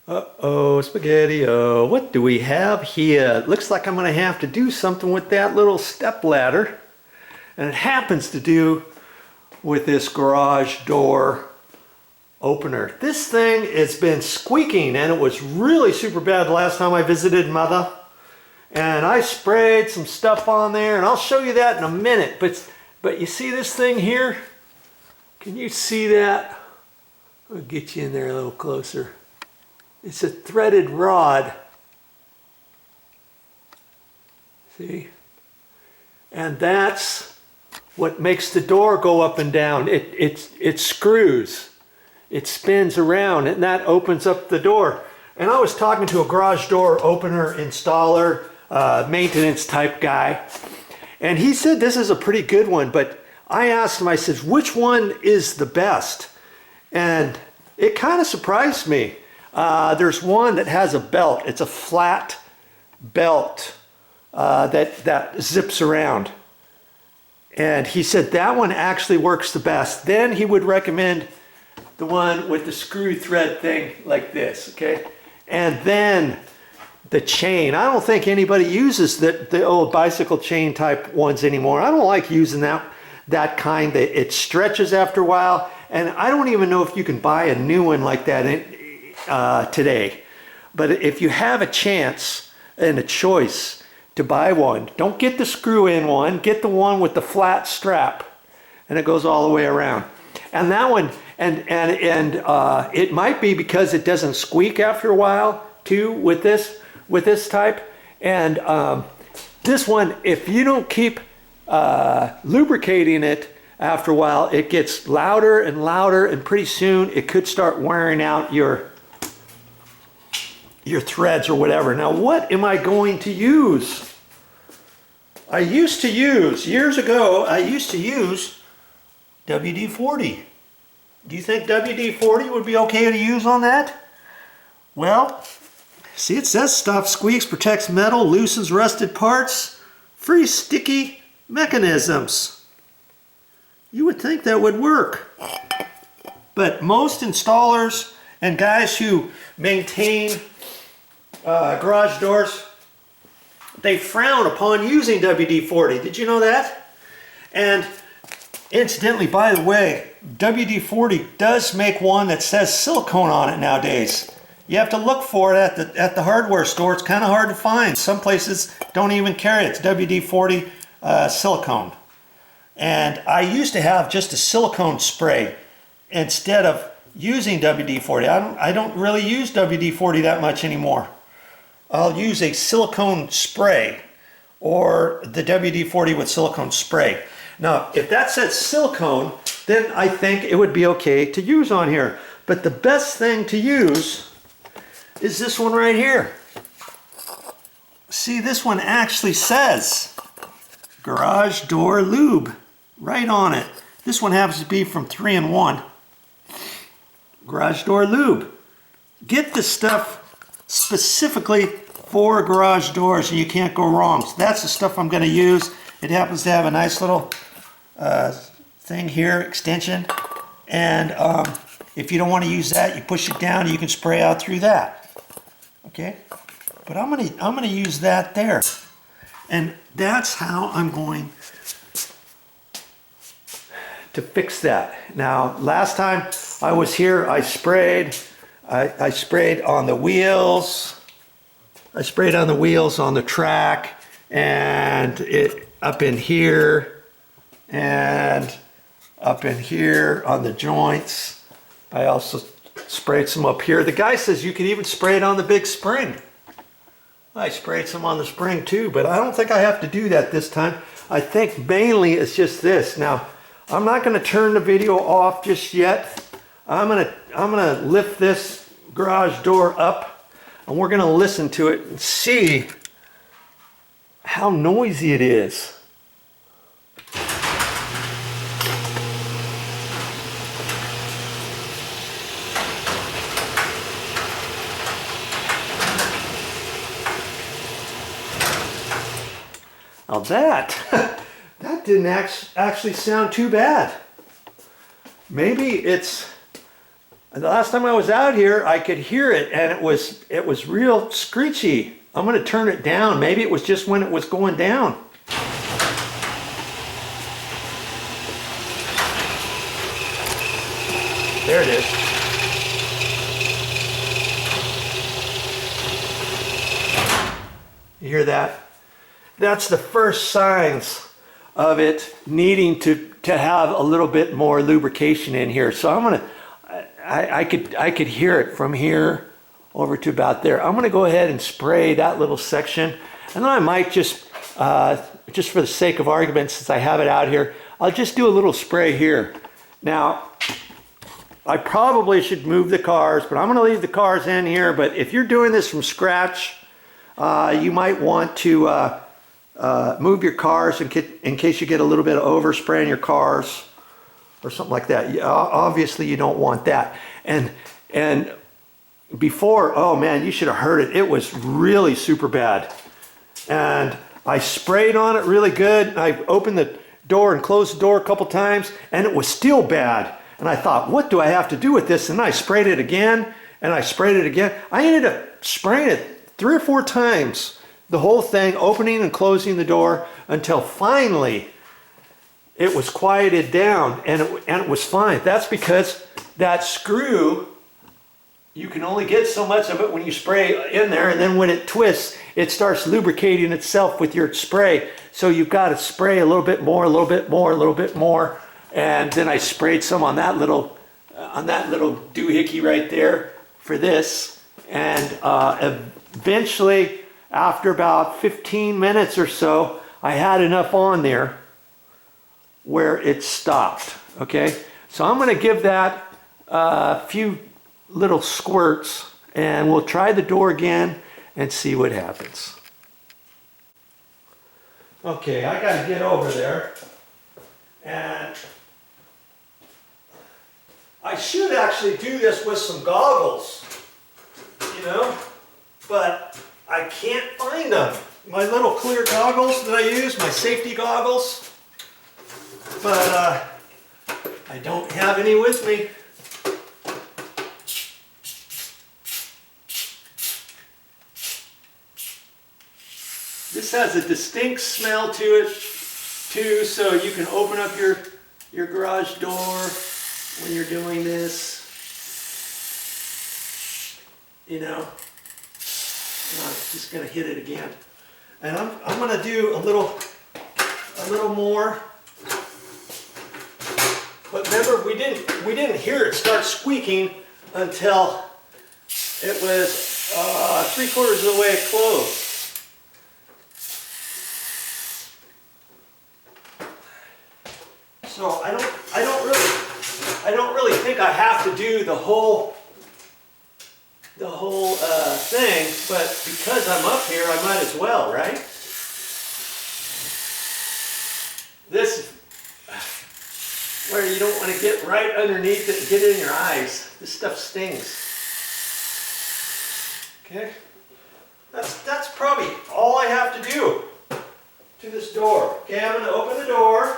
Uh-oh, spaghetti-o. What do we have here? Looks like I'm going to have to do something with that little step ladder. And it happens to do with this garage door opener. This thing has been squeaking, and it was really super bad the last time I visited Motha. And I sprayed some stuff on there, and I'll show you that in a minute. But you see this thing here? Can you see that? I'll get you in there a little closer. It's a threaded rod. See? And that's what makes the door go up and down. It screws. It spins around, and that opens up the door. And I was talking to a garage door opener installer, maintenance type guy, and he said this is a pretty good one, but I asked him, I said, which one is the best? And it kind of surprised me. There's one that has a belt. It's a flat belt that zips around. And he said that one actually works the best. Then he would recommend the one with the screw thread thing like this, okay? And then the chain. I don't think anybody uses the old bicycle chain type ones anymore. I don't like using that kind. It stretches after a while, and I don't even know if you can buy a new one like that today. But if you have a chance and a choice to buy one, don't get the screw-in one. Get the one with the flat strap, and it goes all the way around. And that one, and it might be because it doesn't squeak after a while too with this type. And this one, if you don't keep lubricating it after a while, it gets louder and louder, and pretty soon it could start wearing out your threads or whatever. Now, what am I going to use? Years ago, I used to use WD-40. Do you think WD-40 would be okay to use on that? Well, see, it says stuff squeaks, protects metal, loosens rusted parts, free sticky mechanisms. You would think that would work. But most installers and guys who maintain garage doors, they frown upon using WD-40. Did you know that? And incidentally, by the way, WD-40 does make one that says silicone on it nowadays. You have to look for it at the hardware store. It's kind of hard to find. Some places don't even carry it. It's WD-40 silicone. And I used to have just a silicone spray instead of using WD-40. I don't really use WD-40 that much anymore. I'll use a silicone spray or the WD-40 with silicone spray. Now, if that says silicone, then I think it would be okay to use on here. But the best thing to use is this one right here. See, this one actually says Garage Door Lube right on it. This one happens to be from 3-in-1. Garage Door Lube. Get this stuff specifically for garage doors and you can't go wrong. So that's the stuff I'm going to use. It happens to have a nice little thing here, extension. And if you don't want to use that, you push it down and you can spray out through that. Okay? But I'm gonna use that there. And that's how I'm going to fix that. Now, last time I was here, I sprayed on the wheels. I sprayed on the wheels on the track, and it up in here and up in here on the joints. I also sprayed some up here. The guy says you can even spray it on the big spring. I sprayed some on the spring too, but I don't think I have to do that this time. I think mainly it's just this. Now, I'm not going to turn the video off just yet. I'm gonna lift this garage door up, and we're gonna listen to it and see how noisy it is. Now that didn't actually sound too bad. Maybe it's The last time I was out here, I could hear it, and it was real screechy. I'm going to turn it down. Maybe it was just when it was going down. There it is. You hear that? That's the first signs of it needing to have a little bit more lubrication in here. So I'm gonna, I could hear it from here over to about there. I'm gonna go ahead and spray that little section, and then I might just for the sake of argument, since I have it out here, I'll just do a little spray here. Now, I probably should move the cars, but I'm gonna leave the cars in here. But if you're doing this from scratch, you might want to move your cars in case you get a little bit of overspray in your cars or something like that. Obviously, you don't want that. And before, oh man, you should have heard it. It was really super bad. And I sprayed on it really good. I opened the door and closed the door a couple times, and it was still bad. And I thought, what do I have to do with this? And I sprayed it again, and I sprayed it again. I ended up spraying it 3 or 4 times, the whole thing, opening and closing the door, until finally it was quieted down, and it was fine. That's because that screw, you can only get so much of it when you spray in there, and then when it twists, it starts lubricating itself with your spray. So you've got to spray a little bit more, a little bit more, a little bit more. And then I sprayed some on that little doohickey right there for this. And eventually, after about 15 minutes or so, I had enough on there where it stopped. Okay, so I'm going to give that a few little squirts, and we'll try the door again and see what happens. Okay, I got to get over there, and I should actually do this with some goggles, you know, but I can't find them. My little clear goggles that I use, my safety goggles, but I don't have any with me. This has a distinct smell to it too, so you can open up your garage door when you're doing this, you know. I'm just going to hit it again, and I'm going to do a little more. But remember, we didn't hear it start squeaking until it was 3/4 of the way closed. So I don't really think I have to do the whole thing, but because I'm up here, I might as well, right? This is where you don't want to get right underneath it and get it in your eyes. This stuff stings. Okay, that's probably all I have to do to this door. Okay, I'm going to open the door.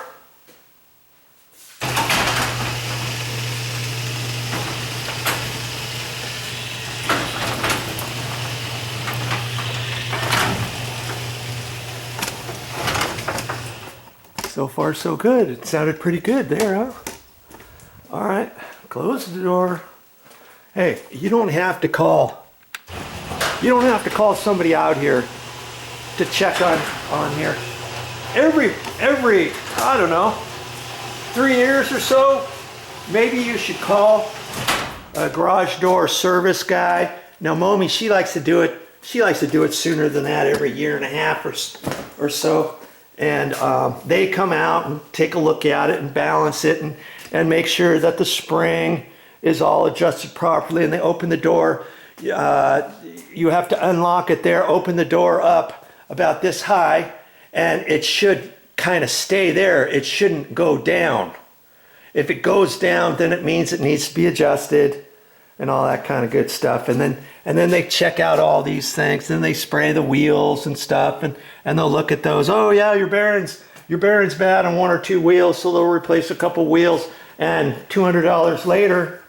So far, so good. It sounded pretty good there, huh? All right, close the door. Hey, you don't have to call somebody out here to check on here. Every I don't know, 3 years or so, maybe you should call a garage door service guy. Now, Momi, she likes to do it sooner than that, every 1.5 years or so. And they come out and take a look at it and balance it and make sure that the spring is all adjusted properly. And they open the door. You have to unlock it there, open the door up about this high, and it should kind of stay there. It shouldn't go down. If it goes down, then it means it needs to be adjusted and all that kind of good stuff. And then they check out all these things. Then they spray the wheels and stuff, and they'll look at those. Oh yeah, your bearing's bad on 1 or 2 wheels, so they'll replace a couple wheels. And $200 later,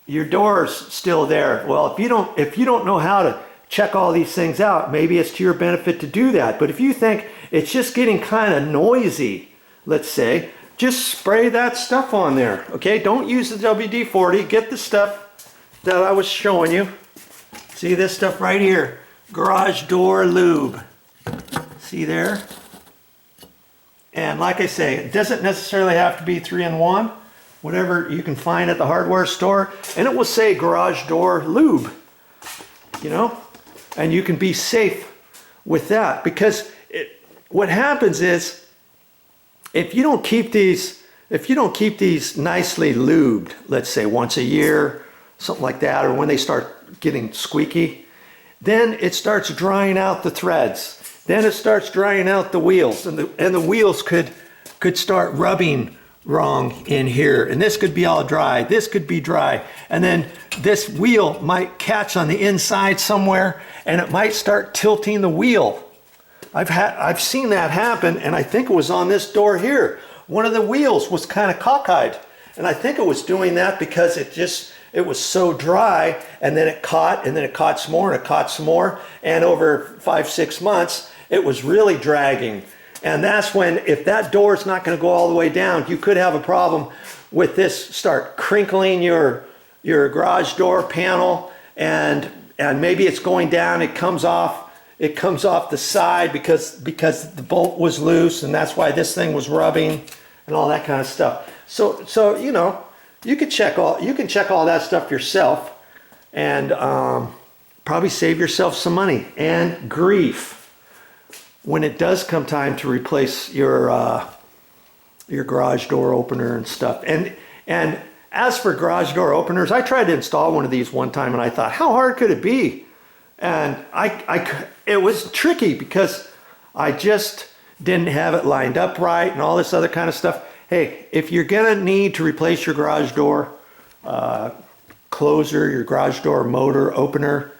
your door's still there. Well, if you don't know how to check all these things out, maybe it's to your benefit to do that. But if you think it's just getting kind of noisy, let's say, just spray that stuff on there. Okay, don't use the WD-40. Get the stuff that I was showing you. See this stuff right here, garage door lube. See there? And like I say, it doesn't necessarily have to be 3-in-1. Whatever you can find at the hardware store, and it will say garage door lube, you know, and you can be safe with that, because what happens is if you don't keep these nicely lubed, let's say once a year, something like that, or when they start getting squeaky, then it starts drying out the threads, then it starts drying out the wheels, and the wheels could start rubbing wrong in here, and this could be all dry, this could be dry, and then this wheel might catch on the inside somewhere, and it might start tilting the wheel. I've seen that happen, and I think it was on this door here. One of the wheels was kind of cockeyed, and I think it was doing that because it was so dry, and then it caught, and then it caught some more, and it caught some more, and over 5-6 months it was really dragging. And that's when, if that door is not going to go all the way down, you could have a problem with this start crinkling your garage door panel, and maybe it's going down, it comes off the side because the bolt was loose, and that's why this thing was rubbing and all that kind of stuff. So you know, you can check all that stuff yourself, and probably save yourself some money and grief when it does come time to replace your garage door opener and stuff. And as for garage door openers, I tried to install one of these one time, and I thought, how hard could it be? And it was tricky because I just didn't have it lined up right and all this other kind of stuff. Hey, if you're gonna need to replace your garage door closer, your garage door motor opener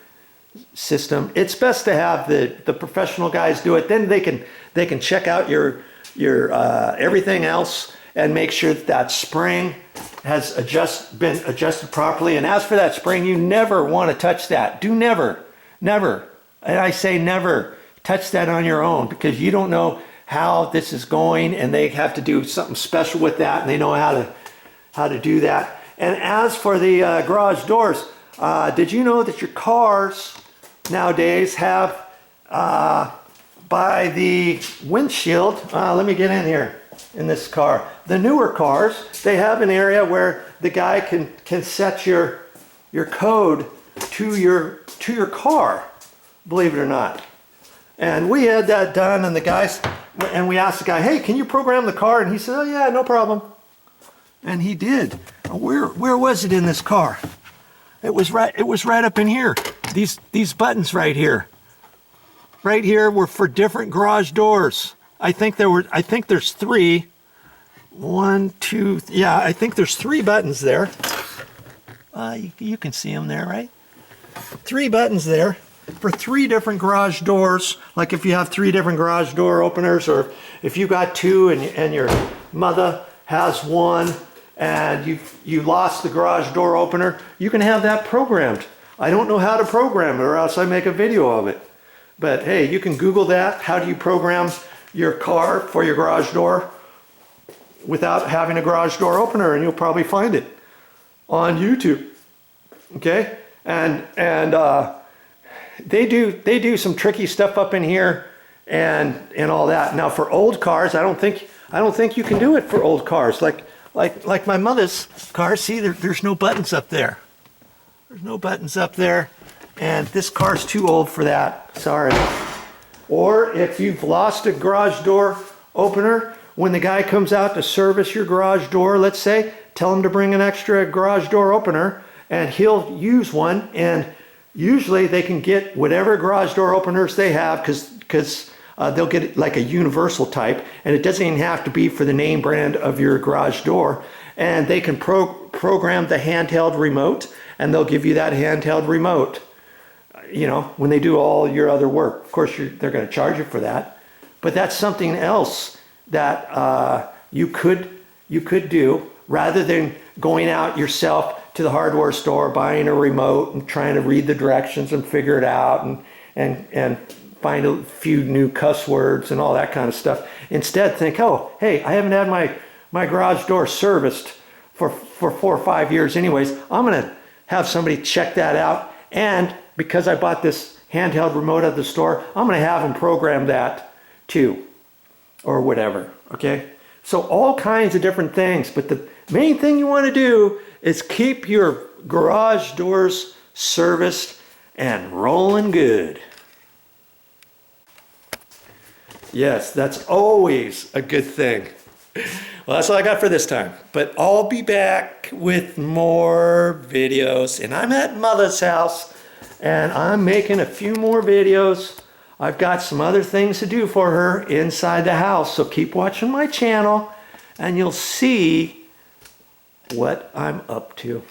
system, it's best to have the professional guys do it. Then they can check out your everything else and make sure that spring has been adjusted properly. And as for that spring, you never want to touch that. Do never, and I say never touch that on your own, because you don't know how this is going, and they have to do something special with that, and they know how to do that. And as for the garage doors, did you know that your cars nowadays have, by the windshield, let me get in here in this car. The newer cars, they have an area where the guy can set your code to your car, believe it or not. And we had that done, and we asked the guy, hey, can you program the car? And he said, oh yeah, no problem. And he did. Where was it in this car? It was right up in here. These buttons right here. Right here were for different garage doors. I think there's 3. 1, 2, yeah, I think there's 3 buttons there. You can see them there, right? 3 buttons there for 3 different garage doors. Like if you have 3 different garage door openers, or if you got 2 and your mother has 1, and you lost the garage door opener, you can have that programmed. I don't know how to program it, or else I make a video of it. But hey, you can Google that. How do you program your car for your garage door without having a garage door opener? And you'll probably find it on YouTube. Okay, and they do some tricky stuff up in here and all that. Now for old cars, I don't think you can do it for old cars. Like my mother's car. See, there's no buttons up there. There's no buttons up there, and this car's too old for that. Sorry. Or if you've lost a garage door opener, when the guy comes out to service your garage door, let's say, tell him to bring an extra garage door opener, and he'll use one. And usually they can get whatever garage door openers they have, because they'll get like a universal type, and it doesn't even have to be for the name brand of your garage door. And they can program the handheld remote, and they'll give you that handheld remote, you know, when they do all your other work. Of course, they're going to charge you for that, but that's something else that you could do rather than going out yourself to the hardware store, buying a remote and trying to read the directions and figure it out and find a few new cuss words and all that kind of stuff. Instead, think, oh, hey, I haven't had my garage door serviced for 4 or 5 years anyways. I'm gonna have somebody check that out, and because I bought this handheld remote at the store, I'm gonna have them program that too, or whatever, okay? So all kinds of different things, but the main thing you wanna do is keep your garage doors serviced and rolling good. Yes, that's always a good thing. Well, that's all I got for this time, but I'll be back with more videos, and I'm at Motha's house and I'm making a few more videos. I've got some other things to do for her inside the house, so keep watching my channel and you'll see what I'm up to.